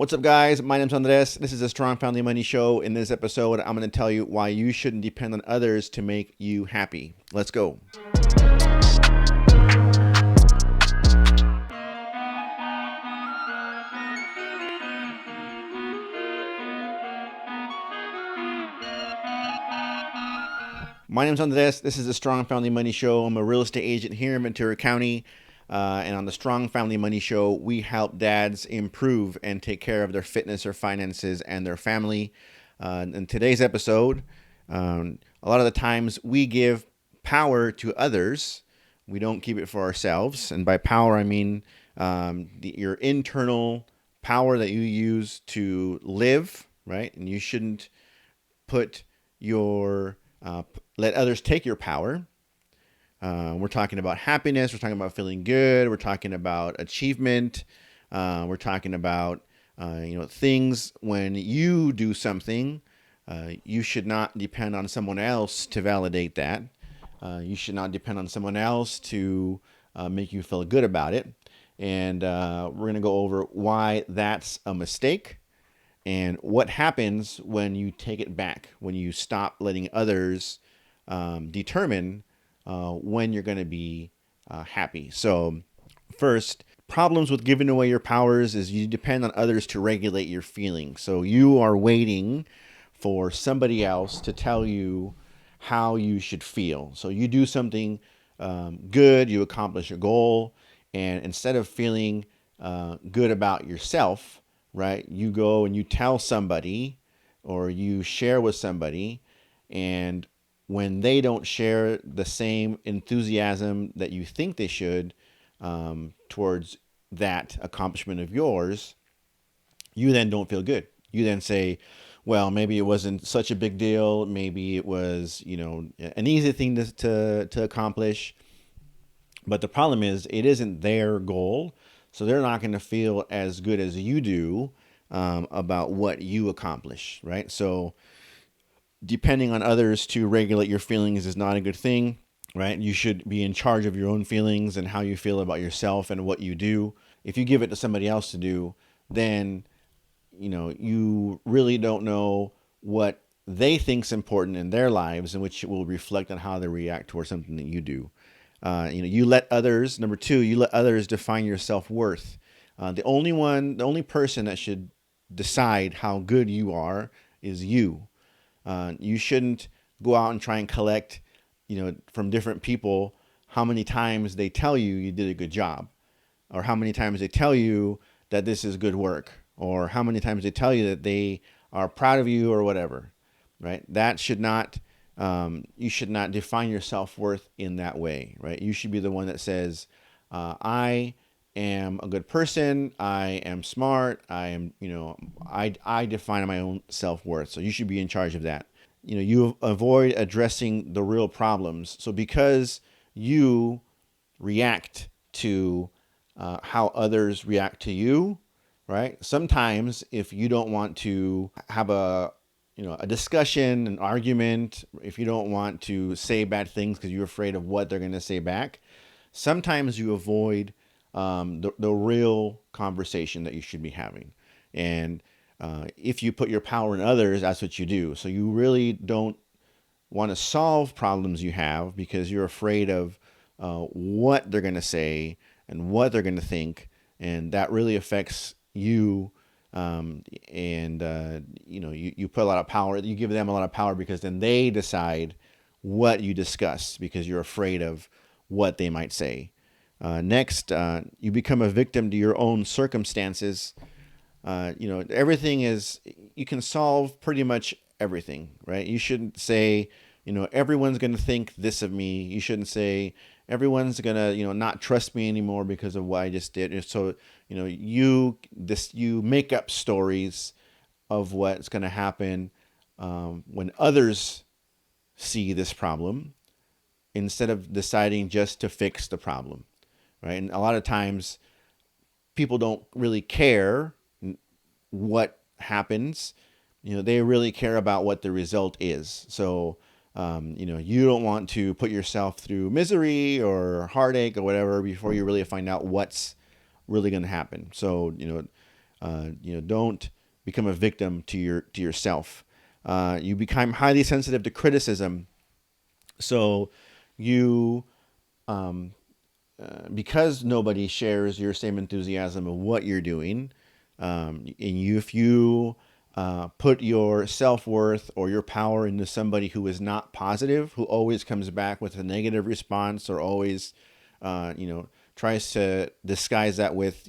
What's up, guys? My name's Andres. This is a Strong Family Money Show. In this episode, I'm going to tell you why you shouldn't depend on others to make you happy. Let's go. My name's Andres. This is the Strong Family Money Show. I'm a real estate agent here in Ventura County. And on the Strong Family Money Show, we help dads improve and take care of their fitness, their finances, and their family. In today's episode, a lot of the times we give power to others. We don't keep it for ourselves. And by power, I mean your internal power that you use to live, right? And you shouldn't put your let others take your power. We're talking about happiness. We're talking about feeling good. We're talking about achievement. We're talking about things when you do something. You should not depend on someone else to validate that. You should not depend on someone else to make you feel good about it. And we're going to go over why that's a mistake and what happens when you take it back, when you stop letting others determine when you're going to be happy. So first, problems with giving away your powers is you depend on others to regulate your feelings. So you are waiting for somebody else to tell you how you should feel. So you do something good, you accomplish a goal, and instead of feeling good about yourself, right, you go and you tell somebody or you share with somebody, and when they don't share the same enthusiasm that you think they should towards that accomplishment of yours, you then don't feel good. You then say, well, maybe it wasn't such a big deal. Maybe it was, an easy thing to accomplish. But the problem is it isn't their goal. So they're not going to feel as good as you do about what you accomplish, right? So depending on others to regulate your feelings is not a good thing, right? You should be in charge of your own feelings and how you feel about yourself and what you do. If you give it to somebody else to do, then you really don't know what they think's important in their lives, and which will reflect on how they react towards something that you do. You let others. Number two, you let others define your self-worth. The only person that should decide how good you are is you. You shouldn't go out and try and collect, from different people how many times they tell you you did a good job, or how many times they tell you that this is good work, or how many times they tell you that they are proud of you or whatever, right? That should not, you should not define your self-worth in that way, right? You should be the one that says, I am a good person. I am smart. I am, I define my own self-worth. So you should be in charge of that. You avoid addressing the real problems. So because you react to how others react to you, right? Sometimes if you don't want to have a discussion, an argument, if you don't want to say bad things because you're afraid of what they're going to say back, sometimes you avoid the real conversation that you should be having. And if you put your power in others, that's what you do. So you really don't want to solve problems you have because you're afraid of what they're going to say and what they're going to think. And that really affects you. You put a lot of power, you give them a lot of power because then they decide what you discuss because you're afraid of what they might say. Next, you become a victim to your own circumstances. Everything is, you can solve pretty much everything, right? You shouldn't say, everyone's going to think this of me. You shouldn't say everyone's going to, not trust me anymore because of what I just did. So, you make up stories of what's going to happen when others see this problem instead of deciding just to fix the problem, right? And a lot of times people don't really care what happens. They really care about what the result is. So, you don't want to put yourself through misery or heartache or whatever before you really find out what's really going to happen. So, Don't become a victim to yourself. You become highly sensitive to criticism. So you because nobody shares your same enthusiasm of what you're doing, if you put your self worth or your power into somebody who is not positive, who always comes back with a negative response, or always, tries to disguise that with,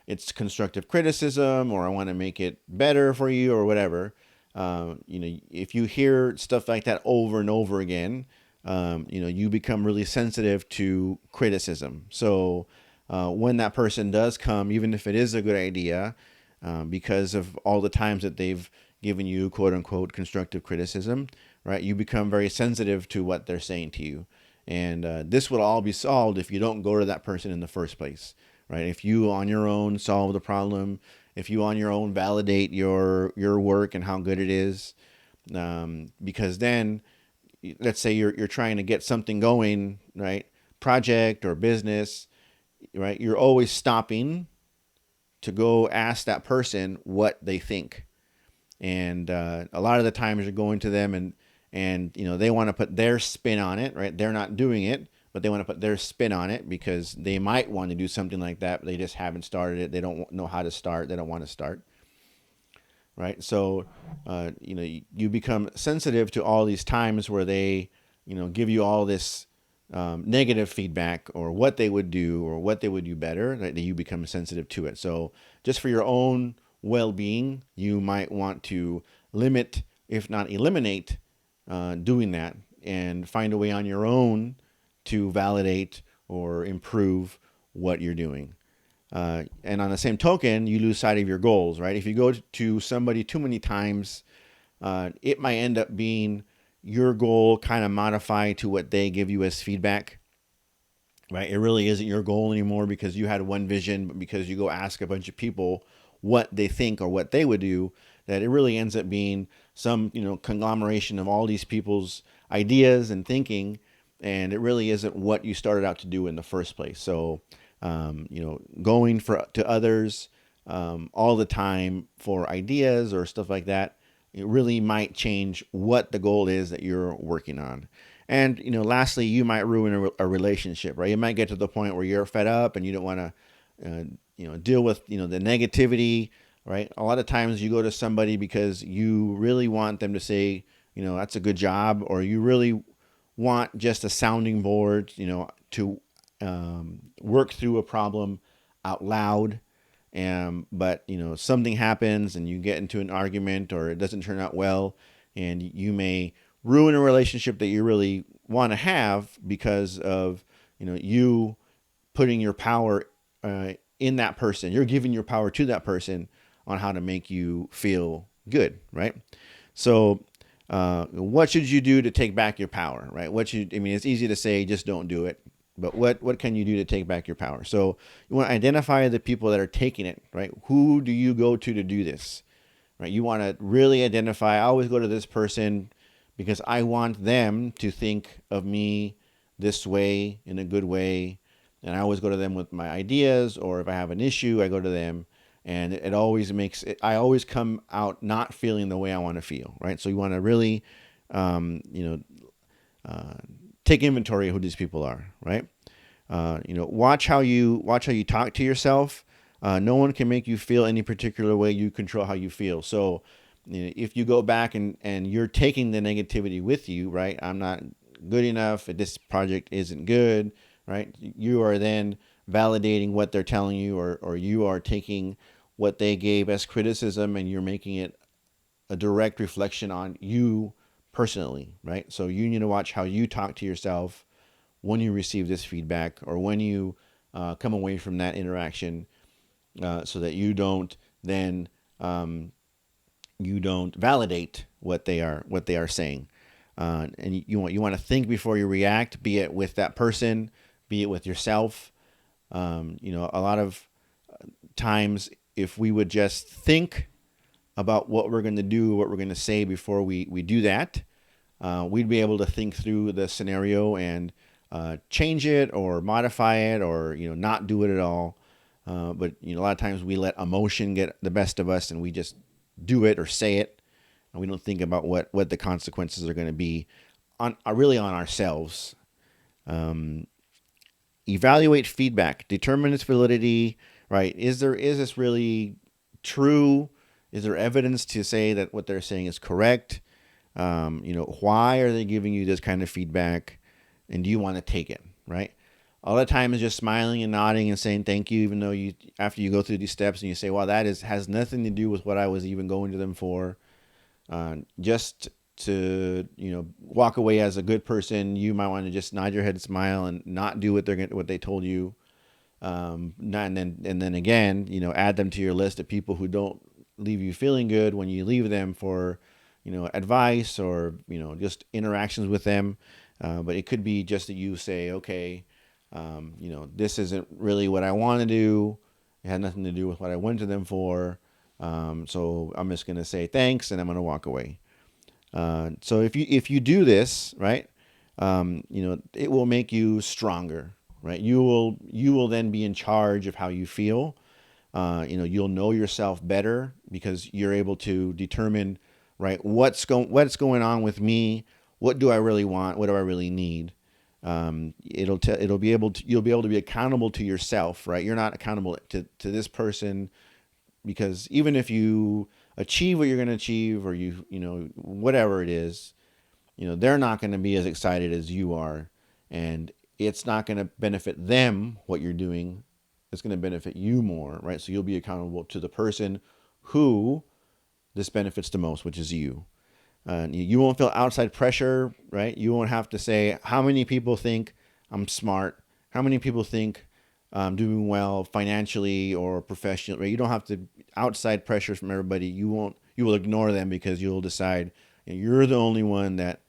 it's constructive criticism, or I want to make it better for you, or whatever. If you hear stuff like that over and over again, you become really sensitive to criticism. So when that person does come, even if it is a good idea, because of all the times that they've given you quote unquote constructive criticism, right? You become very sensitive to what they're saying to you. And this will all be solved if you don't go to that person in the first place, right? If you on your own solve the problem, if you on your own validate your work and how good it is, because then, let's say you're trying to get something going, right? Project or business, right? You're always stopping to go ask that person what they think. And a lot of the times you're going to them and they want to put their spin on it, right? They're not doing it, but they want to put their spin on it because they might want to do something like that, but they just haven't started it. They don't know how to start. They don't want to start, right? So, you become sensitive to all these times where they, give you all this negative feedback, or what they would do or what they would do better, that you become sensitive to it. So just for your own well-being, you might want to limit, if not eliminate, doing that, and find a way on your own to validate or improve what you're doing. And on the same token, you lose sight of your goals, right? If you go to somebody too many times, it might end up being your goal kind of modified to what they give you as feedback, right? It really isn't your goal anymore because you had one vision, but because you go ask a bunch of people what they think or what they would do, that it really ends up being some, conglomeration of all these people's ideas and thinking, and it really isn't what you started out to do in the first place. So, going to others all the time for ideas or stuff like that, it really might change what the goal is that you're working on. And, lastly, you might ruin a relationship, right? You might get to the point where you're fed up and you don't want to, deal with, the negativity, right? A lot of times you go to somebody because you really want them to say, that's a good job, or you really want just a sounding board, to work through a problem out loud. But something happens and you get into an argument, or it doesn't turn out well, and you may ruin a relationship that you really want to have because of you putting your power in that person. You're giving your power to that person on how to make you feel good, right? So what should you do to take back your power, right? It's easy to say just don't do it, but what can you do to take back your power? So you want to identify the people that are taking it, right? Who do you go to do this, right? You want to really identify, I always go to this person because I want them to think of me this way, in a good way. And I always go to them with my ideas, or if I have an issue, I go to them. And it always makes it, I always come out not feeling the way I want to feel, right? So you want to really, take inventory of who these people are, right? Watch how you talk to yourself. No one can make you feel any particular way. You control how you feel. So, if you go back and you're taking the negativity with you, right? I'm not good enough. This project isn't good, right? You are then validating what they're telling you, or you are taking what they gave as criticism and you're making it a direct reflection on you personally, right? So you need to watch how you talk to yourself when you receive this feedback, or when you come away from that interaction, so that you don't then you don't validate what they are saying. And you want to think before you react, be it with that person, be it with yourself. A lot of times, if we would just think about what we're going to do, what we're going to say before we do that, we'd be able to think through the scenario and change it or modify it, or not do it at all. But a lot of times we let emotion get the best of us, and we just do it or say it, and we don't think about what the consequences are going to be on really on ourselves. Um, Evaluate feedback, determine its validity. Right? Is this really true? Is there evidence to say that what they're saying is correct? Why are they giving you this kind of feedback, and do you want to take it? Right? All the time is just smiling and nodding and saying thank you, even though you after you go through these steps and you say, well, has nothing to do with what I was even going to them for. Just to walk away as a good person, you might want to just nod your head and smile and not do what they told you. And then again, add them to your list of people who don't leave you feeling good when you leave them for advice or just interactions with them. But it could be just that you say, okay, this isn't really what I want to do. It had nothing to do with what I went to them for. So I'm just gonna say thanks and I'm gonna walk away. So if you do this right, it will make you stronger. Right, you will then be in charge of how you feel. You'll know yourself better because you're able to determine, right, what's going on with me. What do I really want? What do I really need? It'll be able to You'll be able to be accountable to yourself. Right, you're not accountable to this person, because even if you achieve what you're going to achieve, or whatever it is, they're not going to be as excited as you are, and it's not going to benefit them what you're doing. It's going to benefit you more, right? So you'll be accountable to the person who this benefits the most, which is you. You won't feel outside pressure, right? You won't have to say, how many people think I'm smart? How many people think I'm doing well financially or professionally? Right? You don't have to outside pressures from everybody. You will ignore them because you'll decide you're the only one that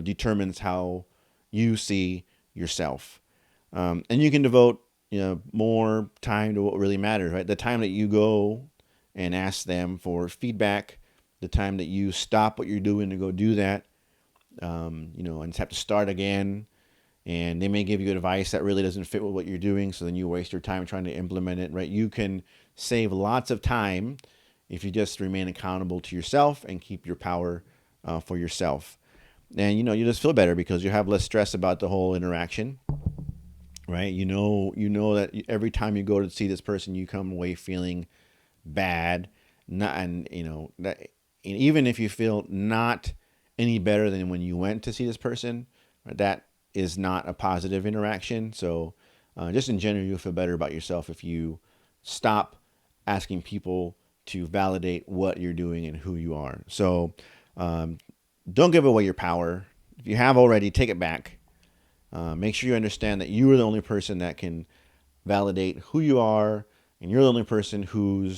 determines how you see yourself. And you can devote more time to what really matters, right? The time that you go and ask them for feedback, the time that you stop what you're doing to go do that, and have to start again. And they may give you advice that really doesn't fit with what you're doing, so then you waste your time trying to implement it, right? You can save lots of time if you just remain accountable to yourself and keep your power for yourself. And you just feel better because you have less stress about the whole interaction, right? You know that every time you go to see this person, you come away feeling bad, not and that, and even if you feel not any better than when you went to see this person, right, that is not a positive interaction. So just in general, you'll feel better about yourself if you stop asking people to validate what you're doing and who you are. So don't give away your power. If you have already, take it back. Make sure you understand that you are the only person that can validate who you are, and you're the only person who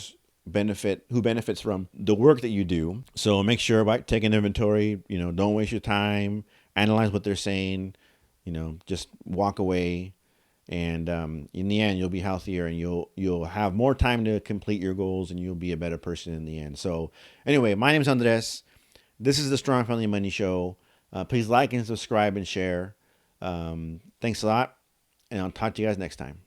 benefits from the work that you do. So make sure, right, take an inventory. Don't waste your time. Analyze what they're saying. Just walk away, and in the end, you'll be healthier, and you'll have more time to complete your goals, and you'll be a better person in the end. So anyway, my name is Andres. This is the Strong Family Money Show. Please like and subscribe and share. Thanks a lot, and I'll talk to you guys next time.